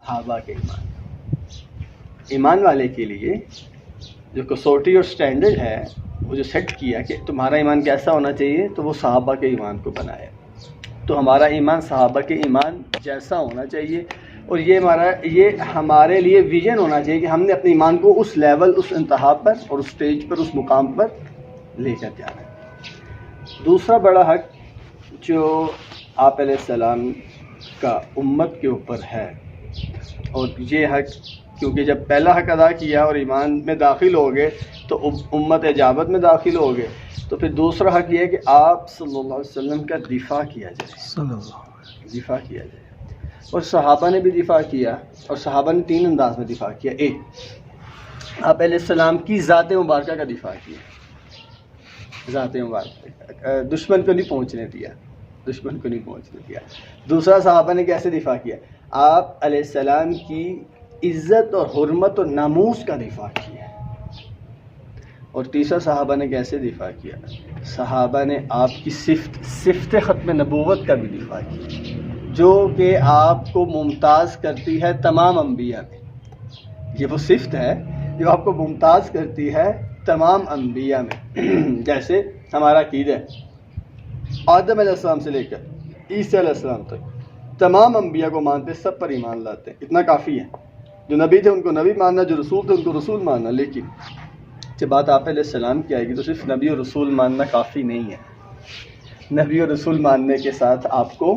صحابہ کے ایمان. ایمان والے کے لیے جو کسوٹی اور سٹینڈرڈ ہے وہ جو سیٹ کیا کہ تمہارا ایمان کیسا ہونا چاہیے، تو وہ صحابہ کے ایمان کو بنایا. تو ہمارا ایمان صحابہ کے ایمان جیسا ہونا چاہیے، اور یہ ہمارے لیے ویژن ہونا چاہیے کہ ہم نے اپنے ایمان کو اس لیول، اس انتہا پر اور اس سٹیج پر، اس مقام پر لے کر جانا ہے. دوسرا بڑا حق جو آپ علیہ السلام کا امت کے اوپر ہے، اور یہ حق کیونکہ جب پہلا حق ادا کیا اور ایمان میں داخل ہو گئے تو امت اجابت میں داخل ہو گئے، تو پھر دوسرا حق یہ ہے کہ آپ صلی اللہ علیہ وسلم کا دفاع کیا جائے، دفاع کیا جائے. اور صحابہ نے بھی دفاع کیا، اور صحابہ نے 3 انداز میں دفاع کیا. ایک، آپ علیہ السلام کی ذات مبارکہ کا دفاع کیا، ذات مبارکہ، دشمن کو نہیں پہنچنے دیا، دشمن کو نہیں پہنچنے دیا. دوسرا صحابہ نے کیسے دفاع کیا؟ آپ علیہ السلام کی عزت اور حرمت اور ناموس کا دفاع کیا. اور تیسرا صحابہ نے کیسے دفاع کیا؟ صحابہ نے آپ کی صفت ختم نبوت کا بھی دفاع کیا، جو کہ آپ کو ممتاز کرتی ہے تمام انبیاء میں. یہ وہ صفت ہے جو آپ کو ممتاز کرتی ہے تمام انبیاء میں. جیسے ہمارا عقیدہ ہے، آدم علیہ السلام سے لے کر عیسیٰ علیہ السلام تک تمام انبیاء کو مانتے، سب پر ایمان لاتے ہیں. اتنا کافی ہے. جو نبی تھے ان کو نبی ماننا، جو رسول تھے ان کو رسول ماننا. لیکن جب بات آپ علیہ السلام کی آئے گی تو صرف نبی اور رسول ماننا کافی نہیں ہے. نبی اور رسول ماننے کے ساتھ آپ کو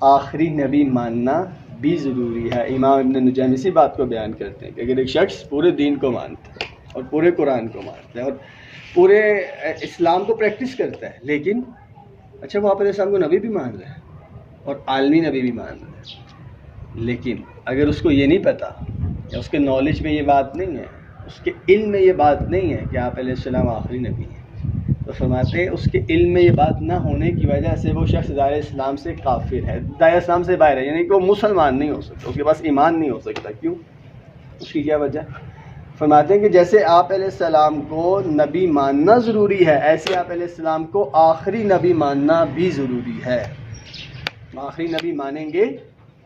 آخری نبی ماننا بھی ضروری ہے. امام ابن نجیم اسی بات کو بیان کرتے ہیں کہ اگر ایک شخص پورے دین کو مانتا ہے اور پورے قرآن کو مانتا ہے اور پورے اسلام کو پریکٹس کرتا ہے، لیکن اچھا وہ آپ علیہ السلام کو نبی بھی مان رہا ہے اور عالمی نبی بھی مان رہا ہے، لیکن اگر اس کو یہ نہیں پتہ یا اس کے نالج میں یہ بات نہیں ہے، اس کے علم میں یہ بات نہیں ہے کہ آپ علیہ السلام آخری نبی ہیں، تو فرماتے ہیں اس کے علم میں یہ بات نہ ہونے کی وجہ سے وہ شخص دائرہ اسلام سے کافر ہے، دائرہ اسلام سے باہر ہے، یعنی کہ وہ مسلمان نہیں ہو سکتا، اس کے پاس ایمان نہیں ہو سکتا. کیوں؟ اس کی کیا وجہ؟ فرماتے ہیں کہ جیسے آپ علیہ السلام کو نبی ماننا ضروری ہے، ایسے آپ علیہ السلام کو آخری نبی ماننا بھی ضروری ہے. آخری نبی مانیں گے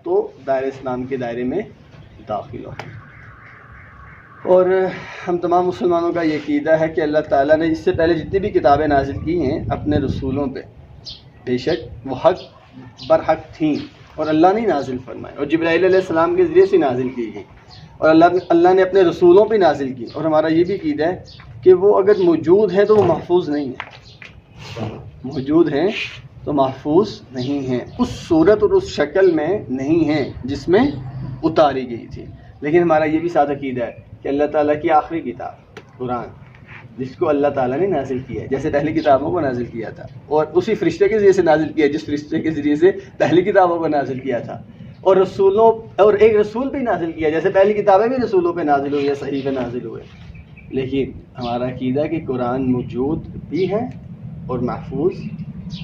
تو دائرہ اسلام کے دائرے میں داخل ہوں گے. اور ہم تمام مسلمانوں کا یہ عقیدہ ہے کہ اللہ تعالیٰ نے اس سے پہلے جتنی بھی کتابیں نازل کی ہیں اپنے رسولوں پہ، بے شک وہ حق برحق تھیں اور اللہ نے نازل فرمائے، اور جبرائیل علیہ السلام کے ذریعے سے نازل کی گئی، اور اللہ نے اپنے رسولوں پہ نازل کی. اور ہمارا یہ بھی عقیدہ ہے کہ وہ اگر موجود ہیں تو وہ محفوظ نہیں ہیں، موجود ہیں تو محفوظ نہیں ہیں، اس صورت اور اس شکل میں نہیں ہیں جس میں اتاری گئی تھی. لیکن ہمارا یہ بھی ساتھ عقیدہ ہے کہ اللہ تعالیٰ کی آخری کتاب قرآن، جس کو اللہ تعالیٰ نے نازل کیا ہے، جیسے پہلی کتابوں کو نازل کیا تھا اور اسی فرشتے کے ذریعے سے نازل کیا جس فرشتے کے ذریعے سے پہلی کتابوں کو نازل کیا تھا، اور رسولوں اور ایک رسول پہ نازل کیا، جیسے پہلی کتابیں بھی رسولوں پہ نازل ہوئی ہے، صحیح پہ نازل ہوئے. لیکن ہمارا عقیدہ ہے کہ قرآن موجود بھی ہے اور محفوظ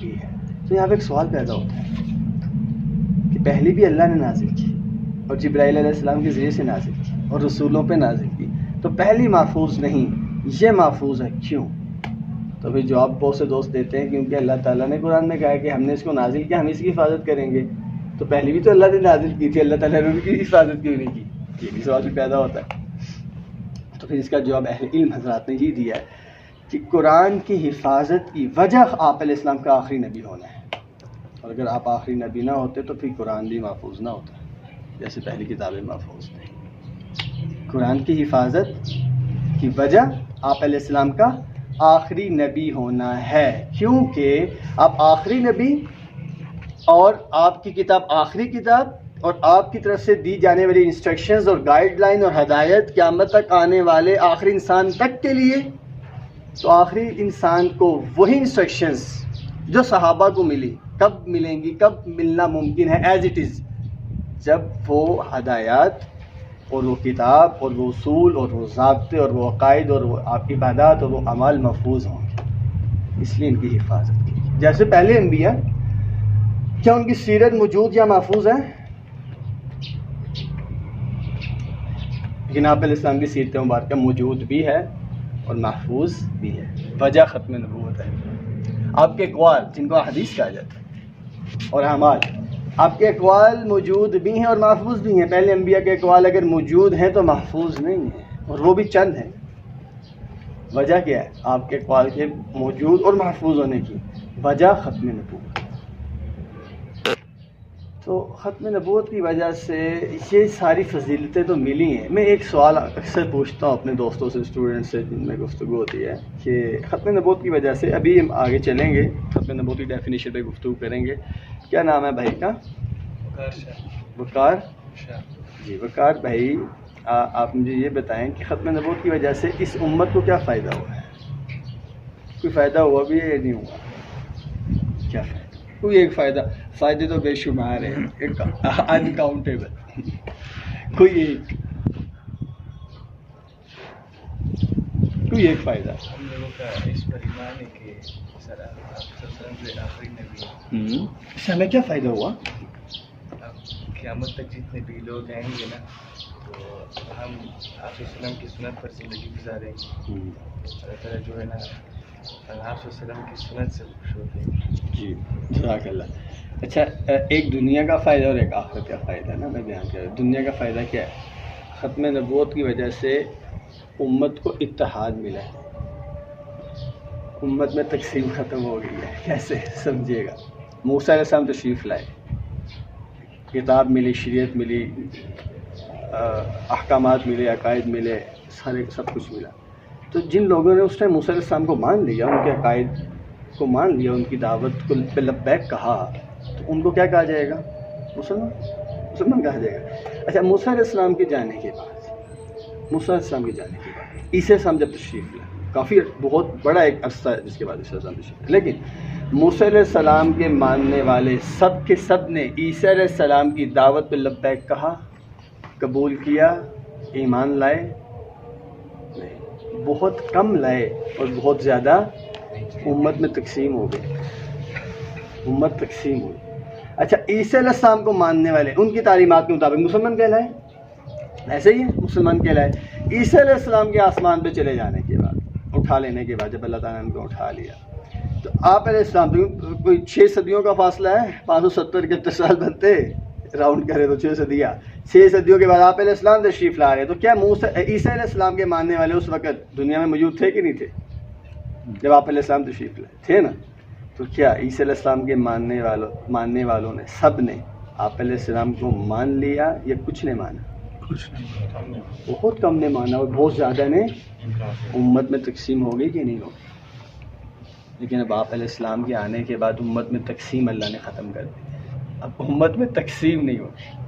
بھی ہے. تو یہاں پہ ایک سوال پیدا ہوتا ہے کہ پہلی بھی اللہ نے نازل کی اور جبرائیل علیہ السلام کے ذریعے سے نازل کی اور رسولوں پہ نازل کی، تو پہلی محفوظ نہیں، یہ محفوظ ہے، کیوں؟ تو پھر جواب بہت سے دوست دیتے ہیں کیونکہ اللہ تعالیٰ نے قرآن میں کہا ہے کہ ہم نے اس کو نازل کیا، ہم اس کی حفاظت کریں گے. تو پہلی بھی تو اللہ نے نازل کی تھی، اللہ تعالیٰ نے ان کی حفاظت کیوں نہیں کی؟ یہ بھی سوال بھی پیدا ہوتا ہے. تو پھر اس کا جواب اہل علم حضرات نے یہ دیا ہے کہ قرآن کی حفاظت کی وجہ آپ علیہ السلام کا آخری نبی ہونا ہے، اور اگر آپ آخری نبی نہ ہوتے تو پھر قرآن بھی محفوظ نہ ہوتا، جیسے پہلی کتابیں محفوظ تھیں. قرآن کی حفاظت کی وجہ آپ علیہ السلام کا آخری نبی ہونا ہے، کیونکہ آپ آخری نبی اور آپ کی کتاب آخری کتاب اور آپ کی طرف سے دی جانے والی انسٹرکشنز اور گائیڈ لائن اور ہدایت قیامت تک آنے والے آخری انسان تک کے لیے. تو آخری انسان کو وہی انسٹرکشنز جو صحابہ کو ملی کب ملیں گی، کب ملنا ممکن ہے؟ ایز اٹ از، جب وہ ہدایات اور وہ کتاب اور وہ اصول اور وہ ضابطے اور وہ عقائد اور وہ عبادات اور وہ اعمال محفوظ ہوں گے، اس لیے ان کی حفاظت کی. جیسے پہلے انبیاء، کیا ان کی سیرت موجود یا محفوظ ہے؟ جناب علیہ السلام کی سیرت مبارکہ موجود بھی ہے اور محفوظ بھی ہے، وجہ ختم نبوت ہے. آپ کے اقوال جن کو حدیث کہا جاتا ہے اور اعمال آپ کے اقوال موجود بھی ہیں اور محفوظ بھی ہیں. پہلے انبیاء کے اقوال اگر موجود ہیں تو محفوظ نہیں ہیں, اور وہ بھی چند ہیں. وجہ کیا ہے آپ کے اقوال کے موجود اور محفوظ ہونے کی؟ وجہ ختم نبوت. تو ختم نبوت کی وجہ سے یہ ساری فضیلتیں تو ملی ہیں. میں ایک سوال اکثر پوچھتا ہوں اپنے دوستوں سے, اسٹوڈنٹ سے جن میں گفتگو ہوتی ہے کہ ختم نبوت کی وجہ سے, ابھی ہم آگے چلیں گے, ختم نبوت کی ڈیفینیشن پہ گفتگو کریں گے. کیا نام ہے بھائی کا؟ وقار. جی وقار بھائی, آپ مجھے یہ بتائیں کہ ختم نبوت کی وجہ سے اس امت کو کیا فائدہ ہوا ہے؟ کوئی فائدہ ہوا بھی ہے یا نہیں ہوا؟ کیا فائدہ؟ کوئی ایک فائدے تو بے شمار ہیں, انکاؤنٹیبل. کوئی ایک فائدہ. ہم لوگوں کا اس پر ایمان ہے کہ سر آپ صلی اللہ علیہ وسلم آخری نبی ہیں. اس سے ہمیں کیا فائدہ ہوا؟ اب قیامت تک جتنے بھی لوگ آئیں گے نا, تو ہم آپ صلی اللہ علیہ وسلم کی سنت پر زندگی گزاریں گے. اللہ تعالیٰ جو ہے نا آپ صلی اللہ علیہ وسلم کی سنت سے خوش ہوتے ہیں. جی جزاک اللہ. اچھا, ایک دنیا کا فائدہ اور ایک آخرت کا فائدہ نا میں بیان کر رہا ہوں. دنیا کا فائدہ کیا ہے؟ ختم نبوت کی وجہ سے امت کو اتحاد ملا ہے, امت میں تقسیم ختم ہو گئی ہے. کیسے سمجھیے گا؟ موسیٰ علیہ السلام تشریف لائے, کتاب ملی, شریعت ملی, احکامات ملے, عقائد ملے, سارے سب کچھ ملا. تو جن لوگوں نے اس ٹائم موسیٰ علیہ السلام کو مان لیا, ان کے عقائد کو مان لیا, ان کی دعوت کو پہ لبیک کہا, تو ان کو کیا کہا جائے گا؟ مسلمان کہا جائے گا. اچھا, موسیٰ علیہ السلام کے جانے کے بعد عیسیٰ السلام جب تشریف لائے, کافی بہت بڑا ایک عرصہ ہے جس کے بعد عیسیٰ السلام تشریف لائے, لیکن موسیٰ علیہ السلام کے ماننے والے سب کے سب نے عیسیٰ علیہ السلام کی دعوت پہ لبیک کہا, قبول کیا, ایمان لائے؟ نہیں, بہت کم لائے اور بہت زیادہ امت میں تقسیم ہو گئی, امت تقسیم ہوئی. اچھا, عیسیٰ علیہ السلام کو ماننے والے ان کی تعلیمات کے مطابق مسلمان کہلائے, ایسے ہی ہے مسلمان کہلائے. عیسیٰ علیہ السلام کے آسمان پہ چلے جانے کے بعد, اٹھا لینے کے بعد, جب اللہ تعالیٰ نے ان کو اٹھا لیا, تو آپ علیہ السلام کوئی 6 صدیوں کا فاصلہ ہے, 570 کے سال بنتے, راؤنڈ کرے تو 6 صدیاں, 6 صدیوں کے بعد آپ علیہ السلام تشریف لا رہے. تو کیا عیسیٰ علیہ السلام کے ماننے والے اس وقت دنیا میں موجود تھے کہ نہیں تھے جب آپ علیہ السلام تشریف لائے؟ تھے نا. تو کیا عیسیٰ علیہ السلام کے ماننے والوں نے, سب نے آپ علیہ السلام کو مان لیا یا کچھ نے مانا؟ بہت کم نے مانا, اور بہت زیادہ نے. امت میں تقسیم ہو گئی کہ نہیں ہوگی؟ لیکن اب آپ علیہ السلام کے آنے کے بعد امت میں تقسیم اللہ نے ختم کر دی. اب امت میں تقسیم نہیں ہوگی.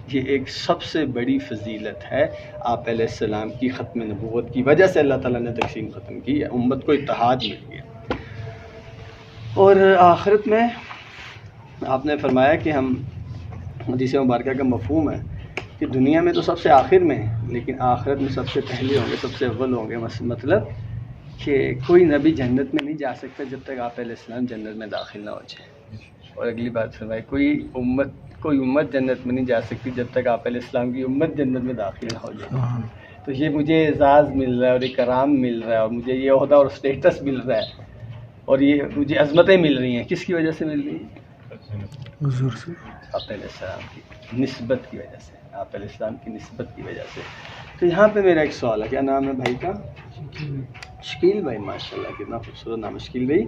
یہ ایک سب سے بڑی فضیلت ہے آپ علیہ السلام کی ختم نبوت کی وجہ سے. اللہ تعالیٰ نے تقسیم ختم کی, امت کو اتحاد مل گیا. اور آخرت میں آپ نے فرمایا کہ ہم, حدیث مبارکہ کا مفہوم ہے کہ دنیا میں تو سب سے آخر میں ہیں, لیکن آخرت میں سب سے پہلے ہوں گے, سب سے اول ہوں گے. مطلب کہ کوئی نبی جنت میں نہیں جا سکتا جب تک آپ علیہ السلام جنت میں داخل نہ ہو جائے. اور اگلی بات فرمائی, کوئی امت جنت میں نہیں جا سکتی جب تک آپ علیہ السلام کی امت جنت میں داخل نہ ہو جائے. تو یہ مجھے اعزاز مل رہا ہے اور اکرام مل رہا ہے, اور مجھے یہ عہدہ اور اسٹیٹس مل رہا ہے, اور یہ مجھے عظمتیں مل رہی ہیں. کس کی وجہ سے مل رہی ہیں؟ حضور سے, آپ علیہ السلام کی نسبت کی وجہ سے, آپ علیہ السلام کی نسبت کی وجہ سے. تو یہاں پہ میرا ایک سوال ہے, کیا نام ہے بھائی کا؟ شکیل بھائی. ماشاء اللہ, کتنا خوبصورت نام ہے شکیل بھائی.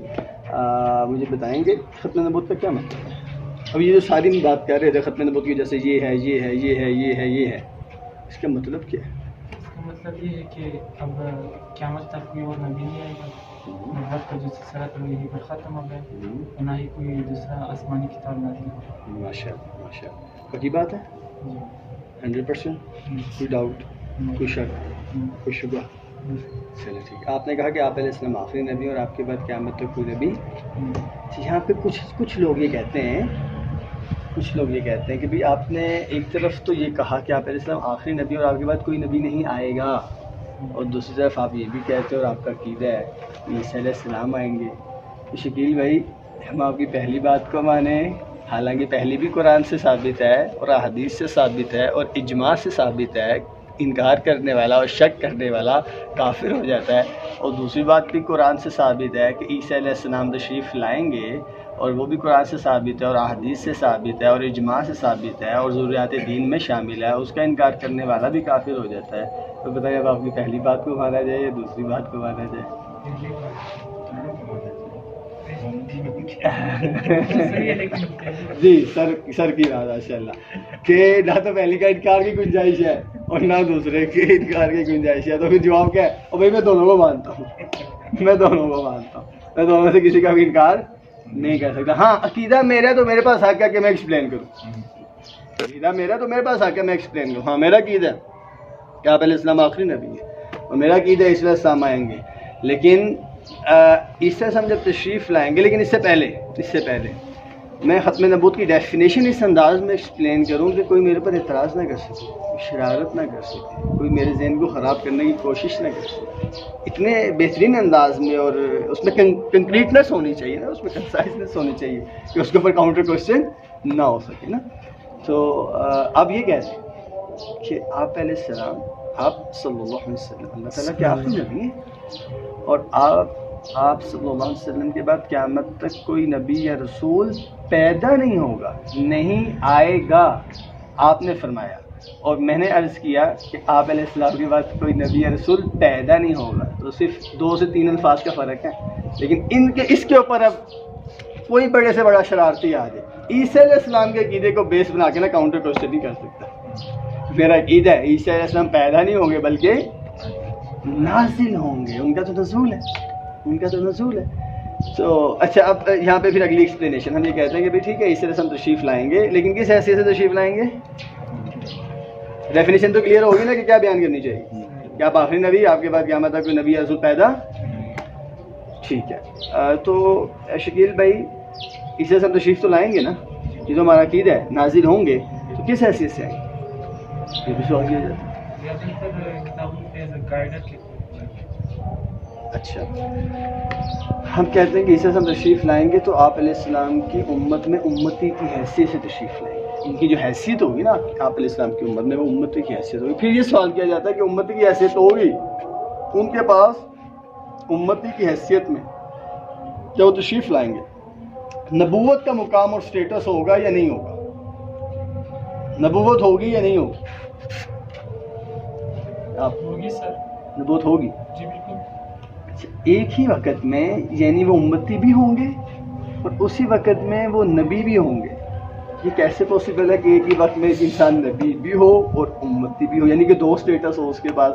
مجھے بتائیں گے ختم نبوت کا کیا مطلب ہے؟ اب یہ جو ساری ہم بات کر رہے تھے ختم نبوت کی وجہ سے, یہ ہے, یہ ہے, یہ ہے, یہ ہے, یہ ہے, اس کا مطلب کیا ہے؟ اس کا مطلب یہ ہے کہ اب قیامت تک کوئی اور نبی نہیں آئے گا, نبوت کا جو سلسلہ تھا وہ یہیں پر ختم ہو گیا, اور نہ ہی کوئی دوسرا آسمانی کتاب نازل ہوگا. ماشاء اللہ, ماشاء اللہ. پکی بات ہے 100%, کوئی ڈاؤٹ, کوئی شک, کوئی شبہ؟ چلو ٹھیک. آپ نے کہا کہ آپ علیہ السلام آخری نبی اور آپ کے بعد قیامت تک کوئی نبی. یہاں پہ کچھ لوگ یہ کہتے ہیں کہ بھئی آپ نے ایک طرف تو یہ کہا کہ آپ علیہ السلام آخری نبی اور آپ کے بعد کوئی نبی نہیں آئے گا, اور دوسری طرف آپ یہ بھی کہتے ہیں اور آپ کا عقیدہ ہے عیسیٰ علیہ السلام آئیں گے. شکیل بھائی, ہم آپ کی پہلی بات کو مانیں, حالانکہ پہلی بھی قرآن سے ثابت ہے اور احادیث سے ثابت ہے اور اجماع سے ثابت ہے. انکار کرنے والا اور شک کرنے والا کافر ہو جاتا ہے. اور دوسری بات بھی قرآن سے ثابت ہے کہ عیسیٰ علیہ السلام تشریف لائیں گے اور وہ بھی قرآن سے ثابت ہے اور احادیث سے ثابت ہے اور اجماع سے ثابت ہے اور ضروریات دین میں شامل ہے، اس کا انکار کرنے والا بھی کافر ہو جاتا ہے۔ تو بتائیے اب آپ کی پہلی بات کو مانا جائے یا دوسری بات کو مانا جائے؟ جی سر کی بات ماشاء اللہ کہ نہ تو پہلی کا انکار کی گنجائش ہے اور نہ دوسرے کے انکار کی گنجائش ہے، تو پھر جواب کیا ہے؟ اور بھائی میں دونوں کو مانتا ہوں، میں دونوں میں سے کسی کا بھی انکار نہیں کر سکتا۔ ہاں عقیدہ میرا تو میرے پاس آ کے کہ میں ایکسپلین کروں، عقیدہ میرا تو میرے پاس آ کے میں ایکسپلین کروں۔ ہاں میرا عقیدہ کہ آپ علیہ السلام آخری نبی ہے اور میرا عقیدہ اس وقت السلام آئیں گے، لیکن اس سے ہم جب تشریف لائیں گے، لیکن اس سے پہلے میں ختم نبوت کی ڈیفینیشن اس انداز میں ایکسپلین کروں کہ کوئی میرے پر اعتراض نہ کر سکے، شرارت نہ کر سکے، کوئی میرے ذہن کو خراب کرنے کی کوشش نہ کر سکے، اتنے بہترین انداز میں، اور اس میں کنکریٹنس ہونی چاہیے نا، اس میں کنسائزنس ہونی چاہیے کہ اس کے اوپر کاؤنٹر کوشچن نہ ہو سکے نا۔ تو آپ یہ کہتے ہیں کہ آپ علیہ السلام، آپ صلی اللہ علیہ وسلم اللہ تعالیٰ کے آخری نبی ہیں، اور آپ صلی اللہ علیہ وسلم کے بعد قیامت تک کوئی نبی یا رسول پیدا نہیں ہوگا، نہیں آئے گا، آپ نے فرمایا۔ اور میں نے عرض کیا کہ آپ علیہ السلام کے بعد کوئی نبی یا رسول پیدا نہیں ہوگا، تو صرف 2 سے 3 الفاظ کا فرق ہے، لیکن اس کے اوپر اب کوئی بڑے سے بڑا شرارتی آ جائے عیسیٰ علیہ السلام کے عقیدے کو بیس بنا کے نا کاؤنٹر کوشچن نہیں کر سکتا۔ میرا عقیدہ ہے عیسیٰ علیہ السلام پیدا نہیں ہوں گے بلکہ نازل ہوں گے، ان کا تو نزول ہے۔ تو اچھا اب یہاں پہ پھر اگلی ایکسپلینیشن ہم یہ کہتے ہیں کہ بھائی ٹھیک ہے عیسیٰ علیہ السلام تشریف لائیں گے، لیکن کس حیثیت سے تشریف لائیں گے؟ ڈیفینیشن تو کلیئر ہوگی نا کہ کیا بیان کرنی چاہیے کہ آپ آخری نبی، آپ کے بعد قیامت تک کوئی نبی یا رسول پیدا، ٹھیک ہے۔ تو شکیل بھائی عیسیٰ علیہ السلام تشریف تو لائیں گے نا، یہ تو ہمارا عقیدہ ہے، نازل ہوں گے، تو کس حیثیت سے آئیں گے؟ یہ بھی سوال کیا جاتا ہے۔ اچھا ہم کہتے ہیں کہ عیسیٰ علیہ السلام تشریف لائیں گے تو آپ علیہ السلام کی امت میں امتی کی حیثیت سے تشریف لائیں گے، ان کی جو حیثیت ہوگی نا آپ علیہ السلام کی امت میں، وہ امتی کی حیثیت ہوگی۔ پھر یہ سوال کیا جاتا ہے کہ امتی کی حیثیت ہوگی ان کے پاس، امتی کی حیثیت میں کیا وہ تشریف لائیں گے، نبوت کا مقام اور سٹیٹس ہوگا یا نہیں ہوگا؟ نبوت ہوگی یا نہیں ہوگی؟ آپ ہوگی سر، نبوت ہوگی جی بالکل۔ ایک ہی وقت میں، یعنی وہ امتی بھی ہوں گے اور اسی وقت میں وہ نبی بھی ہوں گے؟ یہ کیسے پاسبل ہے کہ ایک ہی وقت میں ایک انسان نبی بھی ہو اور امتی بھی ہو، یعنی کہ 2 سٹیٹس ہو اس کے پاس؟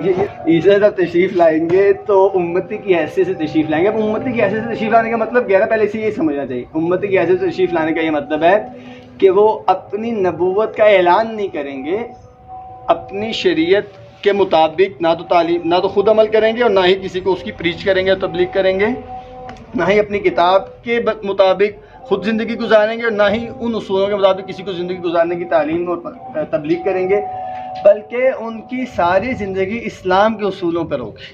یہ عیسیٰ جب تشریف لائیں گے تو امتی کی حیثیت سے تشریف لائیں گے۔ اب امتی کی حیثیت سے تشریف لانے کا مطلب کیا ہے؟ پہلے سے یہ سمجھنا چاہیے، امتی کی حیثیت سے تشریف لانے کا یہ مطلب ہے کہ وہ اپنی نبوت کا اعلان نہیں کریں گے، اپنی شریعت کے مطابق نہ تو خود عمل کریں گے اور نہ ہی کسی کو اس کی پریچ کریں گے اور تبلیغ کریں گے، نہ ہی اپنی کتاب کے مطابق خود زندگی گزاریں گے اور نہ ہی ان اصولوں کے مطابق کسی کو زندگی گزارنے کی تعلیم اور تبلیغ کریں گے، بلکہ ان کی ساری زندگی اسلام کے اصولوں پر ہوگی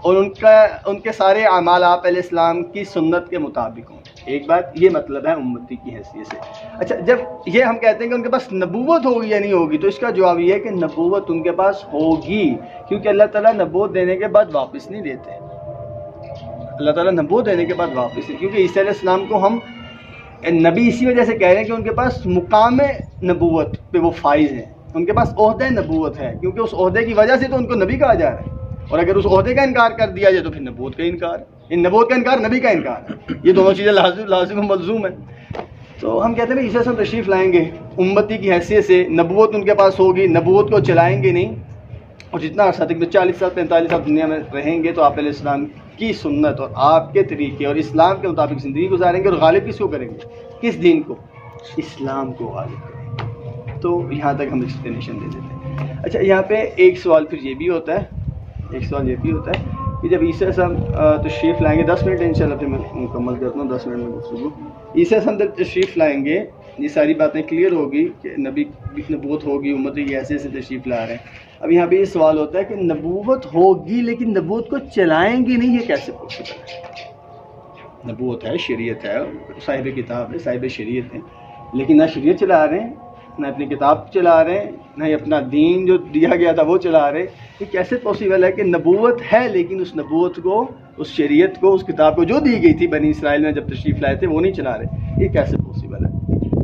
اور ان کے سارے اعمال آپ علیہ السلام کی سنت کے مطابق ہوں۔ ایک بات یہ مطلب ہے امتی کی حیثیت سے۔ اچھا جب یہ ہم کہتے ہیں کہ ان کے پاس نبوت ہوگی یا نہیں ہوگی، تو اس کا جواب یہ ہے کہ نبوت ان کے پاس ہوگی، کیونکہ اللہ تعالیٰ نبوت دینے کے بعد واپس نہیں دیتے۔ اللہ تعالیٰ نبوت دینے کے بعد واپس نہیں، کیونکہ عیسیٰ علیہ السلام کو ہم نبی اسی وجہ سے کہہ رہے ہیں کہ ان کے پاس مقام نبوت پہ وہ فائز ہیں، ان کے پاس عہدہ نبوت ہے، کیونکہ اس عہدے کی وجہ سے تو ان کو نبی کہا جا رہا ہے، اور اگر اس عہدے کا انکار کر دیا جائے تو پھر نبوت کا انکار، نبوت کا انکار نبی کا انکار ہے، یہ دونوں چیزیں لازم و ملزوم ہیں۔ تو ہم کہتے ہیں عیسیٰ سے تشریف لائیں گے امتی کی حیثیت سے، نبوت ان کے پاس ہوگی، نبوت کو چلائیں گے نہیں، اور جتنا عرصہ تک 40 سال 45 سال دنیا میں رہیں گے تو آپ علیہ السلام کی سنت اور آپ کے طریقے اور اسلام کے مطابق زندگی گزاریں گے، اور غالب کس کو کریں گے؟ کس دین کو؟ اسلام کو غالب کریں گے۔ تو یہاں تک ہم ایکسپلینیشن دے دیتے ہیں۔ اچھا یہاں پہ ایک سوال پھر یہ بھی ہوتا ہے کہ جب عیسیٰ صاحب تشریف لائیں گے، 10 منٹ انشاءاللہ پھر میں مکمل کرتا ہوں، 10 منٹ میں گفتگو۔ عیسیٰ صاحب جب تشریف لائیں گے یہ ساری باتیں کلیئر ہوگی کہ نبی نبوت ہوگی، امتی کی حیثیت سے تشریف لا رہے ہیں۔ اب یہاں پہ یہ سوال ہوتا ہے کہ نبوت ہوگی لیکن نبوت کو چلائیں گے نہیں، یہ کیسے پاسبل ہے؟ نبوت ہے، شریعت ہے، صاحب کتاب ہے، صاحب شریعت ہے، لیکن نہ شریعت چلا رہے ہیں نہ اپنی کتاب چلا رہے ہیں، نہ ہی اپنا دین جو دیا گیا تھا وہ چلا رہے. یہ کیسے پاسبل ہے کہ نبوت ہے لیکن اس نبوت کو، اس شریعت کو، اس کتاب کو جو دی گئی تھی بنی اسرائیل میں جب تشریف لائے تھے وہ نہیں چلا رہے؟ یہ کیسے پاسبل ہے؟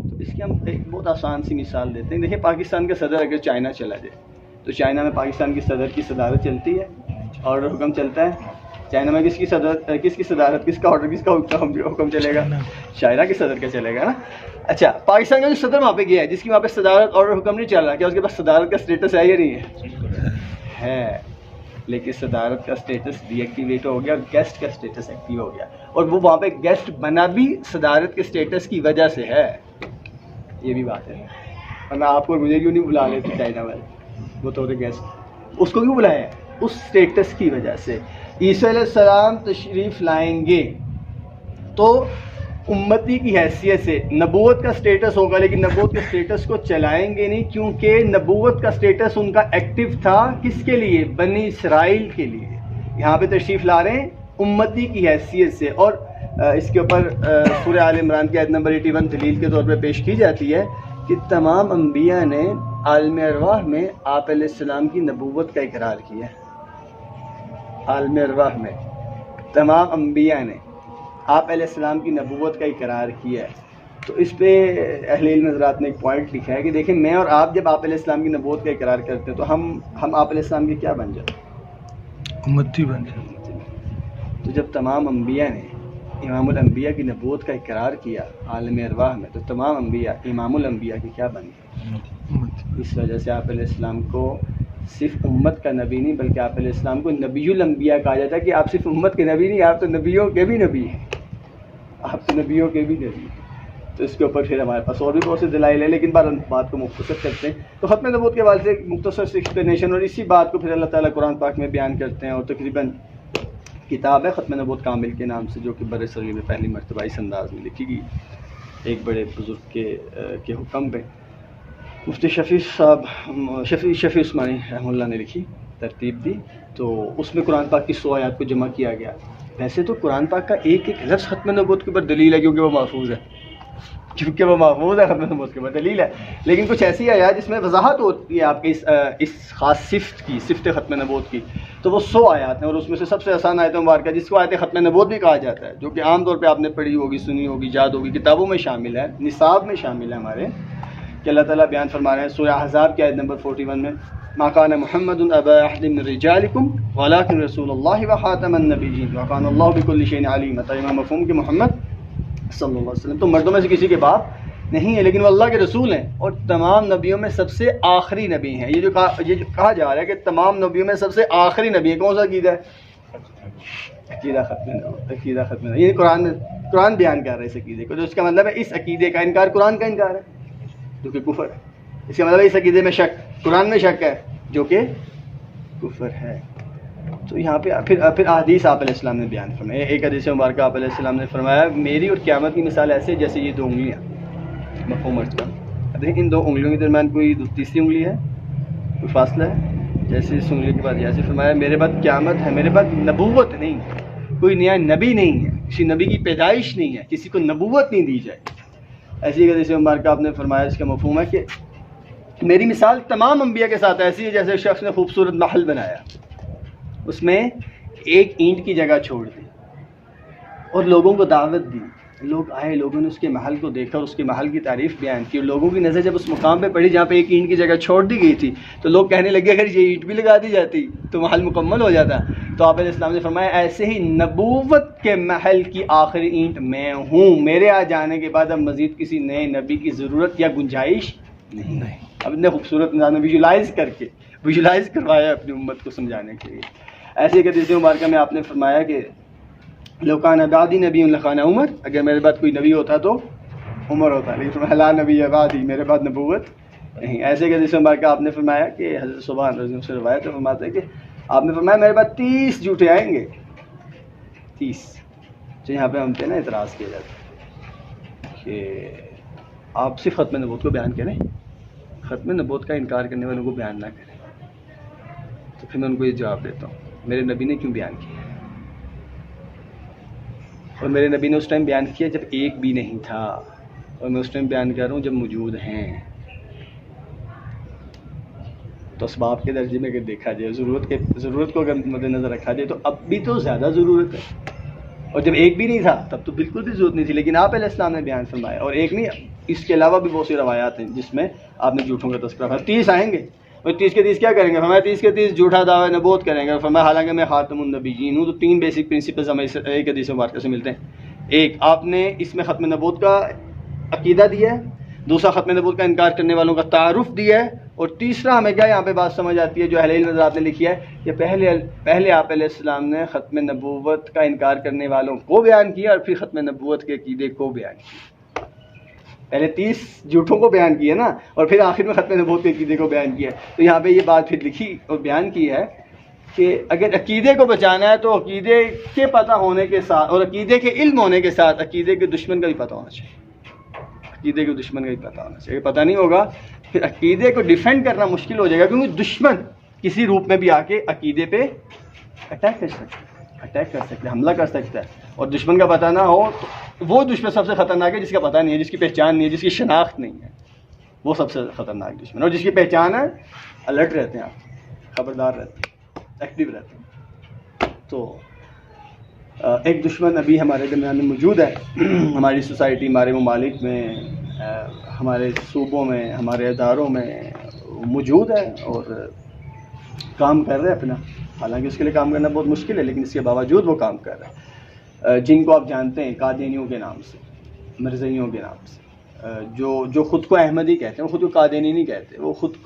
تو اس کی ہم ایک بہت آسان سی مثال دیتے ہیں. دیکھیں پاکستان کا صدر اگر چائنا چلا جائے تو چائنا میں پاکستان کی صدر کی صدارت چلتی ہے، آرڈر حکم چلتا ہے. چائنا میں کس کی صدارت، کس کا آرڈر، کس کا حکم چلے گا؟ چائنا کے صدر کا چلے گا نا. اچھا پاکستان کا جو صدر وہاں پہ گیا ہے جس کی وہاں پہ صدارت آرڈر حکم نہیں چل رہا، کیا اس کے پاس صدارت کا اسٹیٹس ہے یا نہیں ہے؟ لیکن صدارت کا اسٹیٹس ڈی ایکٹیویٹ ہو گیا اور گیسٹ کا اسٹیٹس ایکٹیو ہو گیا، اور وہ وہاں پہ گیسٹ بنا بھی صدارت کے اسٹیٹس کی وجہ سے ہے. یہ بھی بات ہے. ورنہ آپ کو مجھے کیوں نہیں بلا لیتے چائنا والے؟ وہ تو گیسٹ، اس کو کیوں بلایا؟ اس اسٹیٹس کی وجہ سے. عیسیٰ علیہ السلام تشریف لائیں گے تو امتی کی حیثیت سے نبوت کا اسٹیٹس ہوگا، لیکن نبوت کے اسٹیٹس کو چلائیں گے نہیں، کیونکہ نبوت کا اسٹیٹس ان کا ایکٹیو تھا. کس کے لیے؟ بنی اسرائیل کے لیے. یہاں پہ تشریف لا رہے ہیں امتی کی حیثیت سے. اور اس کے اوپر سورہ آل عمران کی آیت نمبر 81 دلیل کے طور پہ پیش کی جاتی ہے کہ تمام انبیاء نے عالم ارواح میں آپ علیہ السلام کی نبوت کا اقرار کیا ہے. عالم ارواح میں تمام انبیاء نے آپ علیہ السلام کی نبوت کا اقرار کیا ہے. تو اس پہ اہل علم حضرات نے ایک پوائنٹ لکھا ہے کہ دیکھیں میں اور آپ جب آپ علیہ السلام کی نبوت کا اقرار کرتے ہیں تو ہم آپ علیہ السلام کے کیا بن جاتے ہیں؟ امتی بن جاتے. تو جب تمام انبیاء نے امام الانبیاء کی نبوت کا اقرار کیا عالم ارواح میں تو تمام انبیاء امام الانبیاء کی کیا بن گئے؟ اس وجہ سے آپ علیہ السلام کو صرف امت کا نبی نہیں بلکہ آپ علیہ السلام کو نبی الانبیاء کہا جاتا ہے کہ آپ صرف امت کے نبی نہیں، آپ تو نبیوں کے بھی نبی ہیں. آپ تو نبیوں کے بھی نبی ہیں. تو اس کے اوپر پھر ہمارے پاس اور بھی بہت سے دلائل ہیں، لیکن بات کو مختصر کرتے ہیں. تو ختم نبوت کے حوالے سے ایک مختصر سی ایکسپلینیشن، اور اسی بات کو پھر اللہ تعالیٰ قرآن پاک میں بیان کرتے ہیں. اور تقریباً کتاب ہے ختم نبوت کامل کے نام سے، جو کہ بر صغیر میں پہلی مرتبہ اس انداز میں لکھی گئی ایک بڑے بزرگ کے حکم پہ. مفتی شفیع عثمانی رحمہ اللہ نے لکھی، ترتیب دی. تو اس میں قرآن پاک کی 100 آیات کو جمع کیا گیا. ویسے تو قرآن پاک کا ایک ایک لفظ ختم نبوت کے اوپر دلیل ہے، کیونکہ وہ محفوظ ہے، ختم نبوت کے اوپر دلیل ہے. لیکن کچھ ایسی آیات جس میں وضاحت ہوتی ہے آپ کے اس خاص صفت کی، صفت ختم نبوت کی، تو وہ 100 آیات ہیں. اور اس میں سے سب سے آسان آیت مبارکہ جس کو آیت ختم نبوت بھی کہا جاتا ہے، جو کہ عام طور پہ آپ نے پڑھی ہوگی، سنی ہوگی، یاد ہوگی، کتابوں میں شامل ہے، نصاب میں شامل ہے ہمارے، کہ اللہ تعالیٰ بیان فرما رہے ہیں سورہ احزاب کی آیت نمبر 41 میں، ما کان محمد ابا احد من رجالکم ولکن رسول اللہ وخاتم النبیین وکان اللہ بکل شیء علیم. امام مفہوم کہ محمد صلی اللہ علیہ وسلم تو مردوں میں سے کسی کے باپ نہیں ہے، لیکن وہ اللہ کے رسول ہیں اور تمام نبیوں میں سب سے آخری نبی ہیں. یہ جو کہا جا رہا ہے کہ تمام نبیوں میں سب سے آخری نبی ہے، کون سا عقیدہ ہے؟ عقیدہ ختم نبوت. عقیدہ ختم نبوت یہ قرآن بیان کر رہا ہے اس عقیدے کو. تو اس کا مطلب ہے اس عقیدے کا انکار قرآن کا انکار ہے جو کہ کفر ہے. اس کا مطلب ہے اس عقیدے میں شک، قرآن میں شک ہے جو کہ کفر ہے. تو یہاں پہ پھر احادیث آپ علیہ السلام نے بیان فرمایا. ایک حدیث مبارکہ آپ علیہ السلام نے فرمایا میری اور قیامت کی مثال ایسے جیسے یہ 2 انگلیاں، مفہوم عرض کا. اب دیکھیں ان 2 انگلیوں کے درمیان کوئی تیسری انگلی ہے، کوئی فاصلہ ہے؟ جیسے اس انگلی کے بعد جیسے فرمایا میرے بعد قیامت ہے، میرے بعد نبوت نہیں، کوئی نیا نبی نہیں ہے، کسی نبی کی پیدائش نہیں ہے، کسی کو نبوت نہیں دی جائے. ایسی حدیث مبارکہ آپ نے فرمایا اس کا مفہوم ہے کہ میری مثال تمام انبیاء کے ساتھ ایسی ہے جیسے شخص نے خوبصورت محل بنایا، اس میں ایک اینٹ کی جگہ چھوڑ دی اور لوگوں کو دعوت دی. لوگ آئے، لوگوں نے اس کے محل کو دیکھا اور اس کے محل کی تعریف بیان کی، اور لوگوں کی نظر جب اس مقام پہ پڑی جہاں پہ ایک اینٹ کی جگہ چھوڑ دی گئی تھی تو لوگ کہنے لگے اگر یہ اینٹ بھی لگا دی جاتی تو محل مکمل ہو جاتا. تو آپ علیہ السلام نے فرمایا ایسے ہی نبوت کے محل کی آخری اینٹ میں ہوں، میرے آ جانے کے بعد اب مزید کسی نئے نبی کی ضرورت یا گنجائش نہیں. اب نے خوبصورت نظام ویژولائز کروایا اپنی امت کو سمجھانے کے لیے. ایسے کہ حدیث مبارکہ میں آپ نے فرمایا کہ لو کان بعدی نبی لکان عمر، اگر میرے بعد کوئی نبی ہوتا تو عمر ہوتا، لیکن فرمایا لا نبی بعدی، میرے بعد نبوت نہیں. ایسے کہ حدیث مبارکہ آپ نے فرمایا کہ حضرت سبحان رضی اللہ سے روایت ہے، فرماتے ہیں کہ آپ نے فرمایا میرے بعد 30 جھوٹے آئیں گے، 30. تو یہاں پہ ہم پہ نا اعتراض کیا جاتا ہے کہ آپ صرف ختم نبوت کو بیان کریں، ختم نبوت کا انکار کرنے والوں کو بیان نہ کریں. تو پھر میں ان کو یہ جواب دیتا ہوں میرے نبی نے کیوں بیان کیا، اور میرے نبی نے اس ٹائم بیان کیا جب ایک بھی نہیں تھا، اور میں اس ٹائم بیان کر رہا ہوں جب موجود ہیں. تو اسباب کے درجے میں اگر دیکھا جائے ضرورت کو اگر مد نظر رکھا جائے تو اب بھی تو زیادہ ضرورت ہے، اور جب ایک بھی نہیں تھا تب تو بالکل بھی ضرورت نہیں تھی، لیکن آپ علیہ السلام نے بیان فرمایا، اور ایک نہیں اس کے علاوہ بھی بہت سی روایات ہیں جس میں آپ نے جھوٹوں کا تذکرہ فرمایا۔ 30 آئیں گے، اور 30 کے 30 کیا کریں گے؟ فرمایا 30 کے 30 جھوٹا دعوی نبوت کریں گے، اور فرمایا حالانکہ میں خاتم النبیین ہوں۔ تو 3 بیسک پرنسپلز ہمیں ایک حدیث مبارکہ سے ملتے ہیں۔ ایک، آپ نے اس میں ختم نبوت کا عقیدہ دیا ہے، دوسرا ختم نبوت کا انکار کرنے والوں کا تعارف دیا ہے، اور تیسرا ہمیں کیا یہاں پہ بات سمجھ آتی ہے جو اہل علم حضرات نے لکھی ہے کہ پہلے آپ علیہ السلام نے ختم نبوت کا انکار کرنے والوں کو بیان کیا اور پھر ختم نبوت کے عقیدے کو بیان کیا۔ پہلے 30 جھوٹوں کو بیان کیا نا، اور پھر آخر میں ختم نبوت کے عقیدے کو بیان کیا۔ تو یہاں پہ یہ بات پھر لکھی اور بیان کی ہے کہ اگر عقیدے کو بچانا ہے تو عقیدے کے پتہ ہونے کے ساتھ اور عقیدے کے علم ہونے کے ساتھ عقیدے کے دشمن کا بھی پتہ ہونا چاہیے، عقیدے کے دشمن کا بھی پتہ ہونا چاہیے۔ پتہ نہیں ہوگا پھر عقیدے کو ڈیفینڈ کرنا مشکل ہو جائے گا، کیونکہ دشمن کسی روپ میں بھی آ کے عقیدے پہ اٹیک کر سکتا ہے، حملہ کر سکتا ہے، اور دشمن کا پتہ نہ ہو تو وہ دشمن سب سے خطرناک ہے جس کا پتہ نہیں ہے، جس کی پہچان نہیں ہے، جس کی شناخت نہیں ہے، وہ سب سے خطرناک دشمن، اور جس کی پہچان ہے الرٹ رہتے ہیں، آپ خبردار رہتے ہیں، ایکٹیو رہتے ہیں۔ تو ایک دشمن ابھی ہمارے درمیان میں موجود ہے، ہماری سوسائٹی، ہمارے ممالک میں، ہمارے صوبوں میں، ہمارے اداروں میں موجود ہے، اور کام کر رہے ہیں اپنا، حالانکہ اس کے لیے کام کرنا بہت مشکل ہے، لیکن اس کے باوجود وہ کام کر رہے ہیں، جن کو آپ جانتے ہیں قادینیوں کے نام سے، مرزائیوں کے نام سے، جو خود کو احمدی کہتے ہیں، وہ خود کو قادینی نہیں کہتے، وہ خود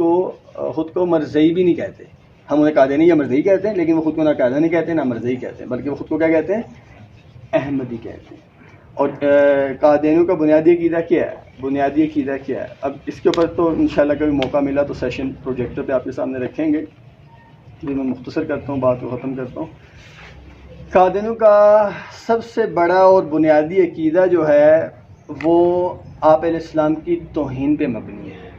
کو مرزائی بھی نہیں کہتے، ہم انہیں قادینی یا مرزائی کہتے ہیں، لیکن وہ خود کو نہ قادینی کہتے ہیں نہ مرزائی کہتے ہیں، بلکہ وہ خود کو کیا کہتے ہیں؟ احمدی کہتے ہیں۔ اور قادینیوں کا بنیادی عقیدہ کیا ہے؟ اب اس کے اوپر تو انشاءاللہ کبھی موقع ملا تو سیشن پروجیکٹر پہ آپ کے سامنے رکھیں گے، جو میں مختصر کرتا ہوں، بات کو ختم کرتا ہوں۔ قادینیوں کا سب سے بڑا اور بنیادی عقیدہ جو ہے وہ آپ علیہ السلام کی توہین پہ مبنی ہے،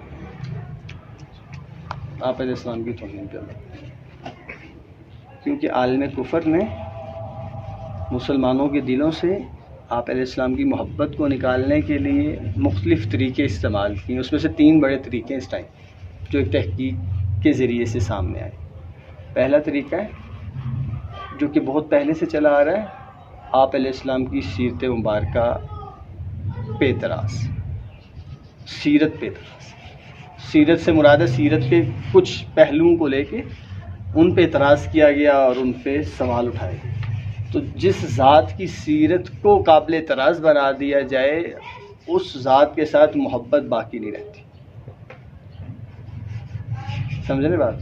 آپ علیہ السلام کی توہین پہ مبنی ہے، کیونکہ عالم کفر نے مسلمانوں کے دلوں سے آپ علیہ السلام کی محبت کو نکالنے کے لیے مختلف طریقے استعمال کیے، اس میں سے 3 بڑے طریقے اس ٹائم جو ایک تحقیق کے ذریعے سے سامنے آئے۔ پہلا طریقہ ہے جو کہ بہت پہلے سے چلا آ رہا ہے، آپ علیہ السلام کی سیرت مبارکہ پہ اعتراض، سیرت پہ اعتراض۔ سیرت سے مراد ہے سیرت کے کچھ پہلوؤں کو لے کے ان پہ اعتراض کیا گیا اور ان پہ سوال اٹھائے گئے۔ تو جس ذات کی سیرت کو قابل اعتراض بنا دیا جائے اس ذات کے ساتھ محبت باقی نہیں رہتی، سمجھنے بات؟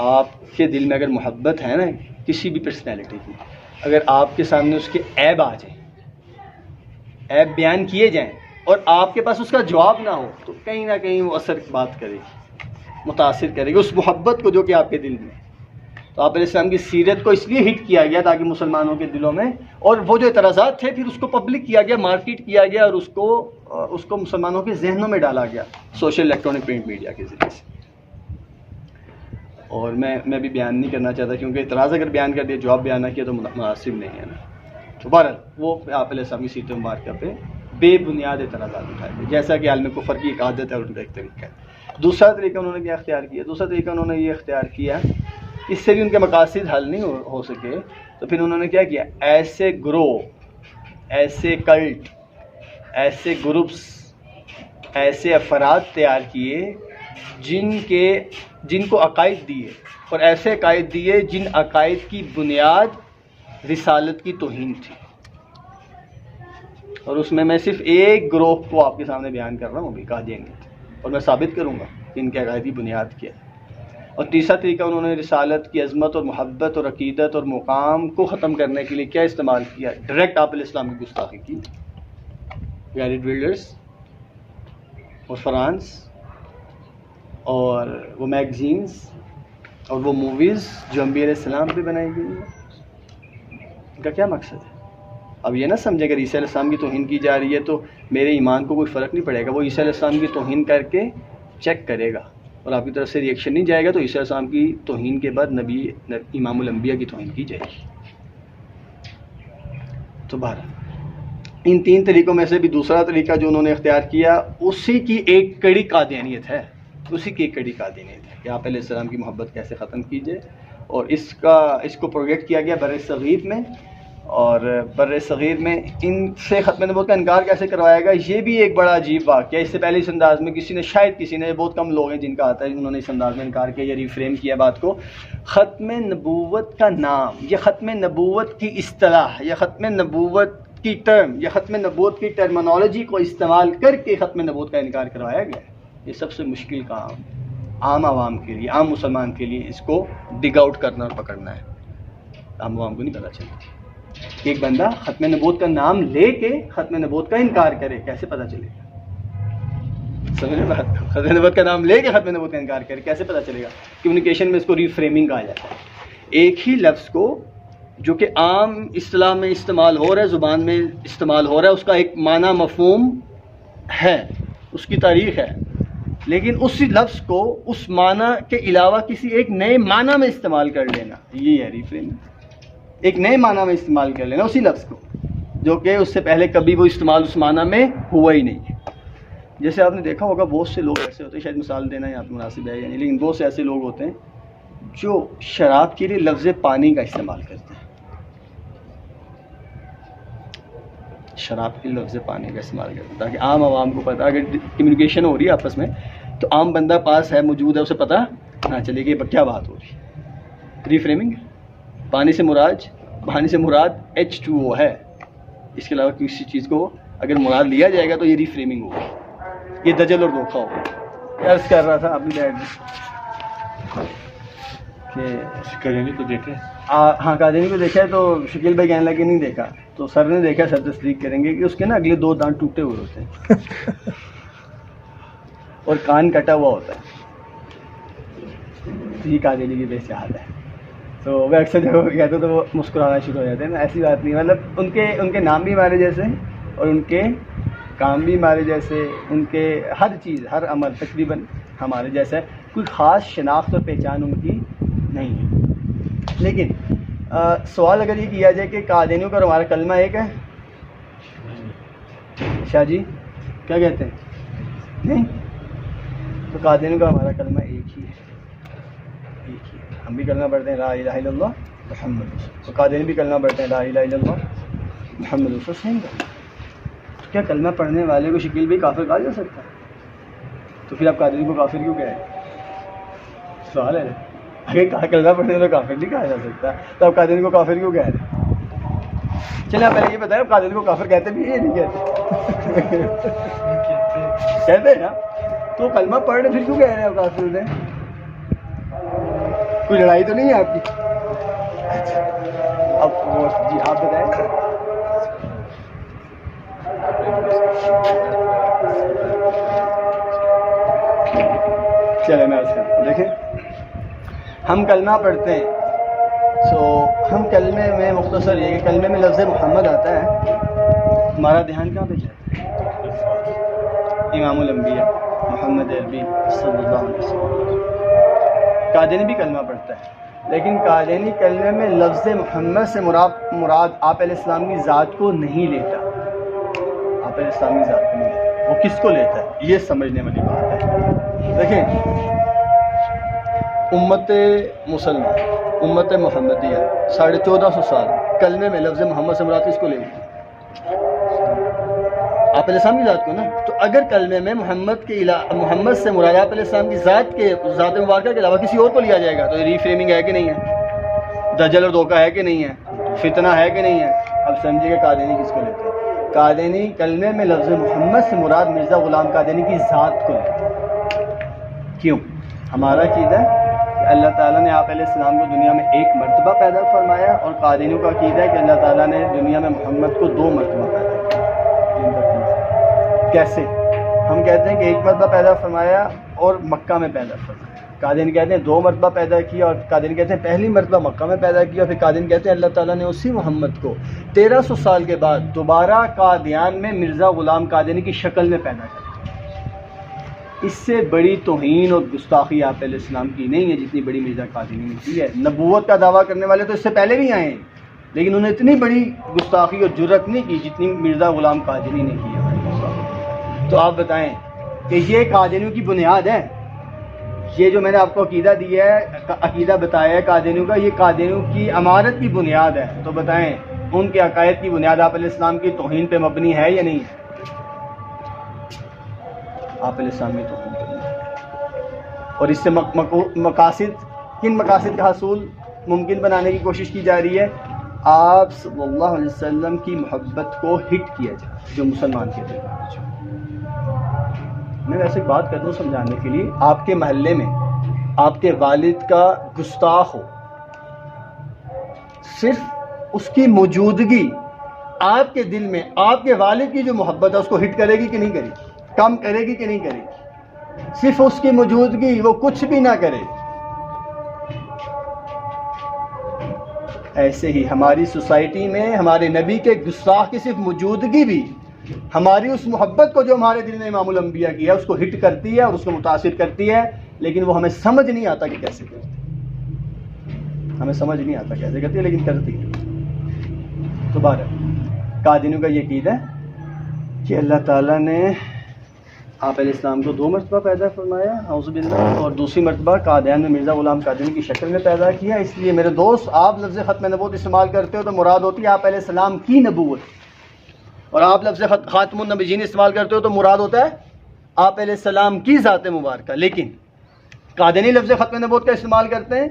آپ کے دل میں اگر محبت ہے نا کسی بھی پرسنالٹی کی، اگر آپ کے سامنے اس کے عیب آ جائیں، عیب بیان کیے جائیں اور آپ کے پاس اس کا جواب نہ ہو، تو کہیں نہ کہیں وہ اثر بات کرے گی، متاثر کرے گی اس محبت کو جو کہ آپ کے دل میں۔ تو آپ علیہ السلام کی سیرت کو اس لیے ہٹ کیا گیا تاکہ مسلمانوں کے دلوں میں، اور وہ جو اعتراضات تھے پھر اس کو پبلک کیا گیا، مارکیٹ کیا گیا، اور اس کو مسلمانوں کے ذہنوں میں ڈالا گیا سوشل الیکٹرانک پرنٹ میڈیا کے ذریعے سے۔ اور میں بھی بیان نہیں کرنا چاہتا، کیونکہ اعتراض اگر بیان کر دیا، جواب بیان نہ کیا تو مناسب نہیں ہے نا۔ تو بہرحال وہ آپ علیہ السلام کی سیرت مبارکہ پہ بے بنیاد اعتراضات اٹھائے گئے، جیسا کہ عالم کفر کی ایک عادت ہے اور ان کا ایک طریقہ ہے۔ دوسرا طریقہ انہوں نے کیا اختیار کیا؟ دوسرا طریقہ انہوں نے یہ اختیار کیا، اس سے بھی ان کے مقاصد حل نہیں ہو سکے، تو پھر انہوں نے کیا کیا؟ ایسے گروہ، ایسے کلٹ، ایسے گروپس، ایسے افراد تیار کیے جن کو عقائد دیے، اور ایسے عقائد دیے جن عقائد کی بنیاد رسالت کی توہین تھی۔ اور اس میں صرف ایک گروہ کو آپ کے سامنے بیان کر رہا ہوں، ابھی قادیانیت، اور میں ثابت کروں گا کہ ان کے عقائد کی بنیاد کیا ہے۔ اور تیسرا طریقہ انہوں نے رسالت کی عظمت اور محبت اور عقیدت اور مقام کو ختم کرنے کے لیے کیا استعمال کیا؟ ڈائریکٹ آپ علیہ السلام کی گستاخی کی، گیرٹ ولڈرز اور فرانس اور وہ میگزینز اور وہ موویز جو انبیاء علیہ السلام پہ بنائی گئی ہیں، ان کا کیا مقصد ہے؟ اب یہ نہ سمجھے اگر عیسیٰ علیہ السلام کی توہین کی جا رہی ہے تو میرے ایمان کو کوئی فرق نہیں پڑے گا، وہ عیسیٰ علیہ السلام کی توہین کر کے چیک کرے گا اور آپ کی طرف سے ریئیکشن نہیں جائے گا، تو عیسیٰ علیہ السلام کی توہین کے بعد نبی امام الانبیاء کی توہین کی جائے گی۔ تو بہرحال ان 3 طریقوں میں سے بھی دوسرا طریقہ جو انہوں نے اختیار کیا، اسی کی ایک کڑی قادیانیت ہے، اسی کی ایک کڑی قادینیت ہے کہ آپ علیہ السلام کی محبت کیسے ختم کی جائے، اور اس کو پروجیکٹ کیا گیا بر صغیر میں، اور بر صغیر میں ان سے ختم نبوت کا انکار کیسے کروایا گیا، یہ بھی ایک بڑا عجیب واقعہ ہے۔ اس سے پہلے اس انداز میں کسی نے بہت کم لوگ ہیں جن کا آتا ہے، انہوں نے اس انداز میں انکار کیا یا ریفریم کیا بات کو۔ ختم نبوت کا نام یا ختم نبوت کی اصطلاح یا ختم نبوت کی ٹرم یا ختم نبوت کی ٹرمنالوجی کو استعمال کر کے ختم نبوت کا انکار کروایا گیا ہے۔ یہ سب سے مشکل کام عام عوام کے لیے، عام مسلمان کے لیے اس کو ڈگ آؤٹ کرنا اور پکڑنا ہے۔ عام عوام کو نہیں پتہ چلتی کہ ایک بندہ ختم نبوت کا نام لے کے ختم نبوت کا انکار کرے، کیسے پتہ چلے گا؟ سمجھ بات، ختم نبوت کا نام لے کے ختم نبوت کا انکار کرے کیسے پتہ چلے گا؟ کمیونیکیشن میں اس کو ریفریمنگ کہا جاتا ہے۔ ایک ہی لفظ کو جو کہ عام اصطلاح میں استعمال ہو رہا ہے، زبان میں استعمال ہو رہا ہے، اس کا ایک معنی مفہوم ہے، اس کی تاریخ ہے، لیکن اسی لفظ کو اس معنی کے علاوہ کسی ایک نئے معنی میں استعمال کر لینا، یہ ہے ریفریمنگ۔ ایک نئے معنی میں استعمال کر لینا اسی لفظ کو جو کہ اس سے پہلے کبھی وہ استعمال اس معنی میں ہوا ہی نہیں۔ جیسے آپ نے دیکھا ہوگا بہت سے لوگ ایسے ہوتے ہیں، شاید مثال دینا یہاں پہ مناسب ہے یا نہیں، لیکن بہت سے ایسے لوگ ہوتے ہیں جو شراب کے لیے لفظ پانی کا استعمال کرتے ہیں، شراب کے لفظ پانی کا استعمال کرتے ہیں تاکہ عام عوام کو پتہ، اگر کمیونیکیشن ہو رہی ہے آپس میں تو عام بندہ پاس ہے، موجود ہے، اسے پتہ نہ چلے کہ کیا بات ہو رہی ہے۔ ریفریمنگ، پانی سے مراد H2O ہے، اس کے علاوہ کسی چیز کو اگر مراد لیا جائے گا تو یہ ریفریمنگ ہوگی، یہ دجل اور دھوکہ ہوگا۔ عرض کر رہا تھا اپنی ڈیڈ کہ قادینی کو دیکھیں، ہاں قادینی کو دیکھا ہے تو شکیل بھائی کہنے لگے نہیں دیکھا، تو سر نے دیکھا، سر تصدیق کریں گے کہ اس کے نا اگلے 2 دانت ٹوٹے ہوئے ہوتے ہیں اور کان کٹا ہوا ہوتا ہے، یہ قادینی کی بے حال ہے۔ تو وہ اکثر جب وہ کہتے تو وہ مسکرانا شروع ہو جاتے ہیں نا، ایسی بات نہیں، مطلب ان کے نام بھی ہمارے جیسے اور ان کے کام بھی ہمارے جیسے، ان کے ہر چیز، ہر عمل تقریباً ہمارے جیسا ہے، کوئی خاص شناخت اور پہچان ان کی نہیں ہے۔ لیکن سوال اگر یہ کیا جائے کہ قادینیوں کا اور ہمارا کلمہ ایک ہے، شاہ جی کیا کہتے ہیں؟ نہیں، تو قادینیوں کا ہمارا کلمہ ایک ہی ہے، ہم بھی کلمہ پڑھتے ہیں لا الہ الا اللہ محمد رسول اللہ، قادینی بھی کلمہ پڑھتے ہیں لا الہ الا اللہ محمد رسول اللہ۔ سیم کلمہ، کیا کلمہ پڑھنے والے کو شکیل بھی کافر کہا جا سکتا ہے؟ تو پھر آپ قادری کو کافر کیوں کہہ رہے ہیں؟ سوال ہے، اگر کلمہ پڑھنے والے کو کافر نہیں کہا جا سکتا تو آپ قادری کو کافر کیوں کہہ رہے ہیں؟ چلے آپ پہلے یہ بتائیں، آپ قادری کو کافر کہتے بھی یہ نہیں کہتے؟ کہتے ہیں نا، تو کلمہ پڑھ رہے پھر کیوں کہہ رہے ہیں آپ کافر نے؟ کوئی لڑائی تو نہیں ہے آپ کی؟ اب جی آپ بتائیں۔ چلے میں دیکھیں، ہم کلمہ پڑھتے ہیں تو ہم کلمے میں مختصر یہ کہ کلمے میں لفظ محمد آتا ہے، ہمارا دھیان کہاں پہ جاتا ہے؟ امام الانبیاء محمد عربی صلی اللہ علیہ وسلم۔ قادینی بھی کلمہ پڑھتا ہے، لیکن قادینی کلمے میں لفظ محمد سے مراد آپ علیہ السلام کی ذات کو نہیں لیتا، آپ علیہ السلام کی ذات کو نہیں لیتا، وہ کس کو لیتا ہے یہ سمجھنے والی بات ہے۔ دیکھیں، امت مسلمان، امت محمدیہ 1450 سال کلمے میں لفظ محمد سے مراد کس کو لے لیتی؟ آپ علیہ السلام کی ذات کو نا۔ تو اگر کلمے میں محمد سے مراد آپ علیہ السلام کی ذات مبارکہ کے علاوہ کسی اور کو لیا جائے گا تو ری فریمنگ ہے کہ نہیں ہے؟ دجل اور دھوکہ ہے کہ نہیں ہے؟ فتنہ ہے کہ نہیں ہے؟ اب سمجھیے کہ قادینی کس کو لیتے ہیں؟ قادینی کلمے میں لفظ محمد سے مراد مرزا غلام قادینی کی ذات کو لیتے ہیں۔ کیوں؟ ہمارا عقیدہ ہے کہ اللہ تعالیٰ نے آپ علیہ السلام کو دنیا میں ایک مرتبہ پیدا فرمایا، اور قادینیوں کا عقیدہ ہے کہ اللہ تعالیٰ نے دنیا میں محمد کو 2 مرتبہ پیدا کیا۔ کیسے؟ ہم کہتے ہیں کہ 1 مرتبہ پیدا فرمایا اور مکہ میں پیدا فرمایا، قادین کہتے ہیں 2 مرتبہ پیدا کیا، اور قادین کہتے ہیں پہلی مرتبہ مکہ میں پیدا کیا، پھر قادین کہتے ہیں اللہ تعالیٰ نے اسی محمد کو 1300 سال کے بعد دوبارہ قادیان میں مرزا غلام قادینی کی شکل میں پیدا کیا۔ اس سے بڑی توہین اور گستاخی آپ علیہ السلام کی نہیں ہے جتنی بڑی مرزا قادینی نے کی ہے۔ نبوت کا دعویٰ کرنے والے تو اس سے پہلے بھی آئے ہیں، لیکن انہوں نے اتنی بڑی گستاخی اور جرت نہیں کی جتنی مرزا غلام قادینی نے کی ہے۔ تو آپ بتائیں کہ یہ قادینیوں کی بنیاد ہے، یہ جو میں نے آپ کو عقیدہ دیا ہے، عقیدہ بتایا ہے قادیانیوں کا، یہ قادیانیوں کی عمارت کی بنیاد ہے. تو بتائیں ان کے عقائد کی بنیاد آپ علیہ السلام کی توہین پہ مبنی ہے یا نہیں؟ آپ علیہ السلام کی توہین پہ مبنی ہے. اور اس سے مقاصد، کن مقاصد کا حصول ممکن بنانے کی کوشش کی جا رہی ہے؟ آپ صلی اللہ علیہ وسلم کی محبت کو ہٹ کیا جائے جو مسلمان کے دل میں. میں ویسے بات کر دوں سمجھانے کے لیے، آپ کے محلے میں آپ کے والد کا گستاخ ہو، صرف اس کی موجودگی آپ کے دل میں آپ کے والد کی جو محبت ہے اس کو ہٹ کرے گی کہ نہیں کرے گی؟ کم کرے گی کہ نہیں کرے گی؟ صرف اس کی موجودگی، وہ کچھ بھی نہ کرے. ایسے ہی ہماری سوسائٹی میں ہمارے نبی کے گستاخ کی صرف موجودگی بھی ہماری اس محبت کو جو ہمارے دل میں امام الانبیاء کی ہے اس کو ہٹ کرتی ہے اور اس کو متاثر کرتی ہے، لیکن وہ ہمیں سمجھ نہیں آتا کہ کیسے کرتی ہے. ہمیں سمجھ نہیں آتا کیسے کرتی ہے، لیکن کرتی ہے. تو بہرحال قادیانیوں کا یہ عقیدہ ہے کہ اللہ تعالیٰ نے آپ علیہ السلام کو 2 مرتبہ پیدا فرمایا، اعوذ باللہ، اور دوسری مرتبہ قادیان میں مرزا غلام قادیانی کی شکل میں پیدا کیا. اس لیے میرے دوست، آپ لفظ ختم نبوت استعمال کرتے ہو تو مراد ہوتی ہے آپ علیہ السلام کی نبوت، اور آپ لفظ خاتم النبیین استعمال کرتے ہو تو مراد ہوتا ہے آپ علیہ السلام کی ذات مبارکہ. لیکن قادیانی لفظ ختم نبوت کا استعمال کرتے ہیں،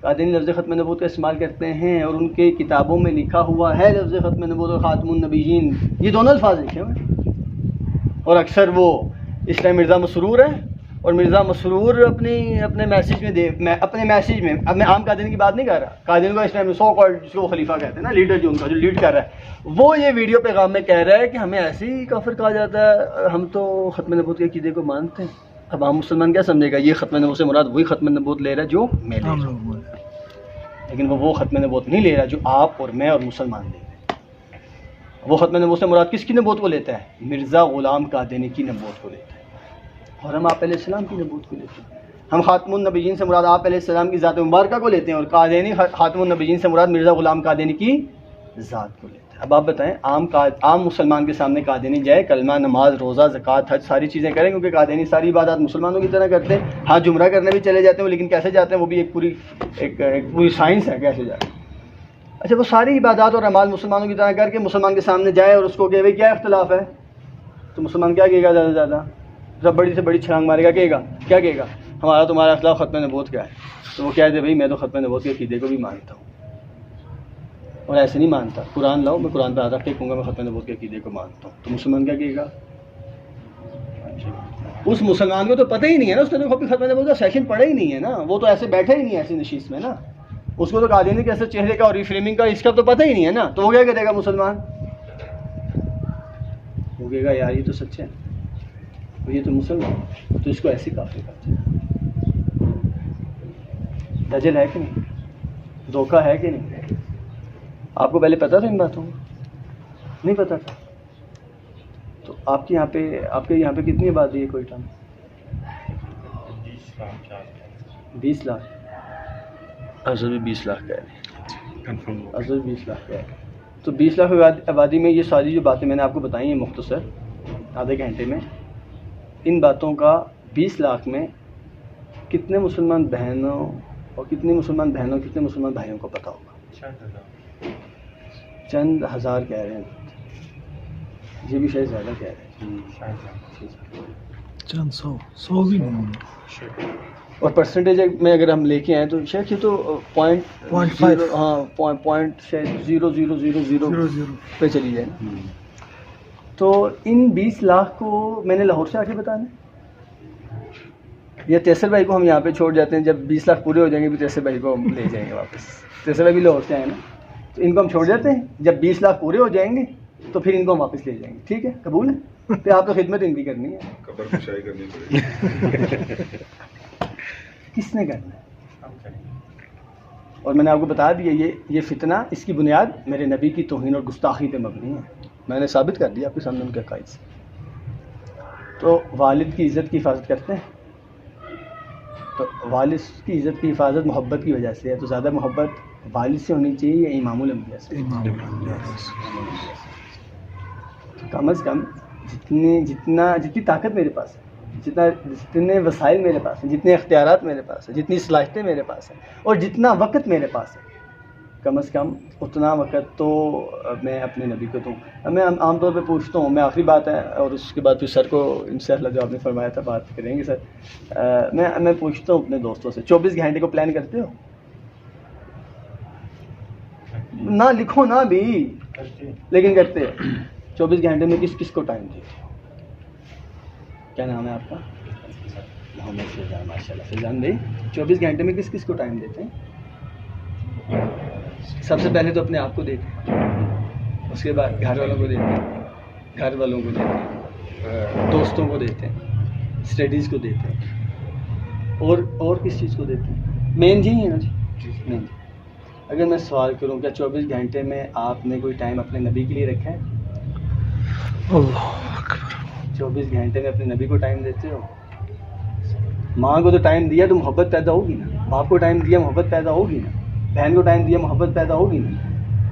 قادیانی لفظ ختم نبوت کا استعمال کرتے ہیں، اور ان کے کتابوں میں لکھا ہوا ہے لفظ ختم نبوت اور خاتم النبیین یہ دونوں الفاظ لکھے ہوئے. اور اکثر وہ اس ٹائم مرزا مسرور ہے، اور مرزا مسرور اپنے میسیج میں اب میں عام قادیانی کی بات نہیں کر رہا، قادیانی کا اس ٹائم سو کالڈ جس کو وہ خلیفہ کہتے ہیں نا، لیڈر جو ان کا جو لیڈ کر رہا ہے، وہ یہ ویڈیو پیغام میں کہہ رہا ہے کہ ہمیں ایسے ہی کافر کہا جاتا ہے، ہم تو ختم نبوت کے عقیدے کو مانتے ہیں. اب عام مسلمان کیا سمجھے گا؟ یہ ختم نبوت سے مراد وہی ختم نبوت لے رہا ہے جو میں لے رہا ہوں، لیکن وہ ختم نبوت نہیں لے رہا جو آپ اور میں اور مسلمان لے رہے ہیں. وہ ختم نبوت سے مراد کس کی نبوت کو لیتا ہے؟ مرزا غلام قادیانی کی نبوت کو لیتا ہے، اور ہم آپ علیہ السلام کی نبوت کو لیتے ہیں. ہم خاتم النبیین سے مراد آپ علیہ السلام کی ذات مبارکہ کو لیتے ہیں، اور قادیانی خاتم النبیین سے مراد مرزا غلام قادیانی کی ذات کو لیتے ہیں. اب آپ بتائیں عام مسلمان کے سامنے قادیانی جائے، کلمہ، نماز، روزہ، زکوٰۃ، حج ساری چیزیں کریں، کیونکہ قادیانی ساری عبادات مسلمانوں کی طرح کرتے ہیں. ہاں جمرہ کرنے بھی چلے جاتے ہیں، لیکن کیسے جاتے ہیں وہ بھی ایک پوری سائنس ہے کیسے جاتے ہیں. اچھا، وہ ساری عبادات اور اعمال مسلمانوں کی طرح کر کے مسلمان کے سامنے جائے اور اس کو کہ بھائی کیا اختلاف ہے، تو مسلمان کیا کہے گا؟ زیادہ سے زیادہ جب بڑی سے بڑی چھلانگ مارے گا، کہے گا کیا کہے گا؟ ہمارا تمہارا اختلاف ختم نبوت کیا ہے. تو وہ کہتے بھائی میں تو ختم نبوت کے عقیدے کو بھی مانتا ہوں، اور ایسے نہیں مانتا. قرآن لاؤ، میں قرآن پہ آدھا کہوں گا میں ختم نبوت کے عقیدے کو مانتا ہوں. تو مسلمان کیا کہے گا؟ اس مسلمان کو تو پتہ ہی نہیں ہے نا، اس نے تو ختم نبوت کا سیشن پڑھا ہی نہیں ہے نا، وہ تو ایسے بیٹھا ہی نہیں ہے ایسی نشست میں نا، اس کو تو قادیانی کے ایسے چہرے کا اور ریفریمنگ کا اس کا تو پتہ ہی نہیں ہے نا. تو وہ کیا کرے گا مسلمان؟ وہ کہے گا یار یہ تو سچ ہے، یہ تو مسلمان، تو اس کو ایسی کافر کرتے ہیں. دجل ہے کہ نہیں؟ دھوکہ ہے کہ نہیں؟ آپ کو پہلے پتا تھا ان باتوں کو؟ نہیں پتا تھا. تو آپ کے یہاں پہ کتنی آبادی ہے کوئٹہ میں؟ 20 لاکھ. اصل میں 20 لاکھ کا ہے، اصل 20 لاکھ کا ہے. تو 20 لاکھ آبادی میں یہ ساری جو باتیں میں نے آپ کو بتائی ہیں مختصر آدھے گھنٹے میں، ان باتوں کا 20 لاکھ میں کتنے مسلمان بہنوں اور کتنے مسلمان بھائیوں کو پتہ ہوگا؟ چند ہزار کہہ رہے ہیں، یہ بھی شاید زیادہ کہہ رہے ہیں، چند سو بھی نہیں. اور پرسنٹیج میں اگر ہم لے کے آئیں تو شاید یہ تو .0.000 پہ چلی جائے. تو ان 20 لاکھ کو میں نے لاہور سے آ کے بتانا، یا تیسر بھائی کو ہم یہاں پہ چھوڑ جاتے ہیں، جب 20 لاکھ پورے ہو جائیں گے بھی تیسر بھائی کو ہم لے جائیں گے واپس. تیسر بھائی بھی لاہور سے آئے نا، تو ان کو ہم چھوڑ جاتے ہیں، جب 20 لاکھ پورے ہو جائیں گے تو پھر ان کو ہم واپس لے جائیں گے. ٹھیک ہے، قبول ہے؟ پھر آپ کو خدمت ان کی کرنی ہے، قبر کشائی کرنی پڑے گی. کس نے کرنا ہے؟ اور میں نے آپ کو بتا دیا یہ فتنہ، اس کی بنیاد میرے نبی کی توہین اور گستاخی پہ مبنی ہے. میں نے ثابت کر دیا آپ کے سامنے ان کے عقائد سے. تو والد کی عزت کی حفاظت کرتے ہیں، تو والد کی عزت کی حفاظت محبت کی وجہ سے ہے. تو زیادہ محبت والد سے ہونی چاہیے یا امام الانبیاء سے؟ کم از کم جتنی طاقت میرے پاس ہے جتنے وسائل میرے پاس ہیں، جتنے اختیارات میرے پاس ہیں، جتنی صلاحیتیں میرے پاس ہیں، اور جتنا وقت میرے پاس ہے، کم از کم اتنا وقت تو میں اپنے نبی کو دوں. میں عام طور پہ پوچھتا ہوں، میں آخری بات ہے اور اس کے بعد پھر سر کو انشاءاللہ جو آپ نے فرمایا تھا بات کریں گے سر. میں پوچھتا ہوں اپنے دوستوں سے 24 گھنٹے کو پلان کرتے ہو؟ نہ لکھو نہ بھی، لیکن کرتے ہو. 24 گھنٹے میں کس کس کو ٹائم دیتے ہو؟ کیا نام ہے آپ کا؟ محمد فیضان. ماشاء اللہ فیضان بھائی 24 گھنٹے میں کس کس کو ٹائم دیتے ہیں؟ سب سے پہلے تو اپنے آپ کو دیتے ہیں، اس کے بعد گھر والوں کو دیتے ہیں، گھر والوں کو دیتے ہیں، دوستوں کو دیتے ہیں، اسٹڈیز کو دیتے ہیں، اور کس چیز کو دیتے ہیں؟ مین جی ہے نا جی مین. اگر میں سوال کروں کیا 24 گھنٹے میں آپ نے کوئی ٹائم اپنے نبی کے لیے رکھا ہے؟ اللہ اکبر. 24 گھنٹے میں اپنے نبی کو ٹائم دیتے ہو؟ ماں کو تو ٹائم دیا تو محبت پیدا ہوگی نا، باپ کو ٹائم دیا محبت پیدا ہوگی نا، بہن کو ٹائم دیا محبت پیدا ہوگی نا،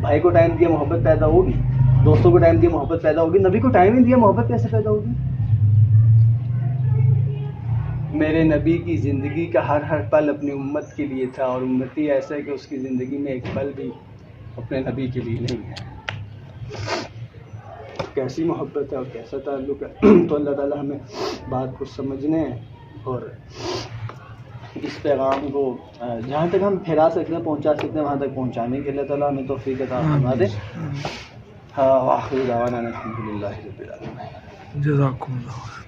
بھائی کو ٹائم دیا محبت پیدا ہوگی، دوستوں کو ٹائم دیا محبت پیدا ہوگی. نبی کو ٹائم ہی دیا، محبت کیسے پیدا ہوگی؟ میرے نبی کی زندگی کا ہر پل اپنی امت کے لیے تھا، اور امتی ایسا ہے کہ اس کی زندگی میں ایک پل بھی اپنے نبی کے لیے نہیں ہے. کیسی محبت ہے اور کیسا تعلق ہے. تو اللہ تعالیٰ ہمیں بات کو سمجھنے اور اس پیغام کو جہاں تک ہم پھیلا سکتے ہیں پہنچا سکتے ہیں وہاں تک پہنچانے کے اللہ تعالیٰ ہمیں توفیق عطا فرما دے. وآخر دعوانا الحمد للہ رب العالمین. جزاکم اللہ.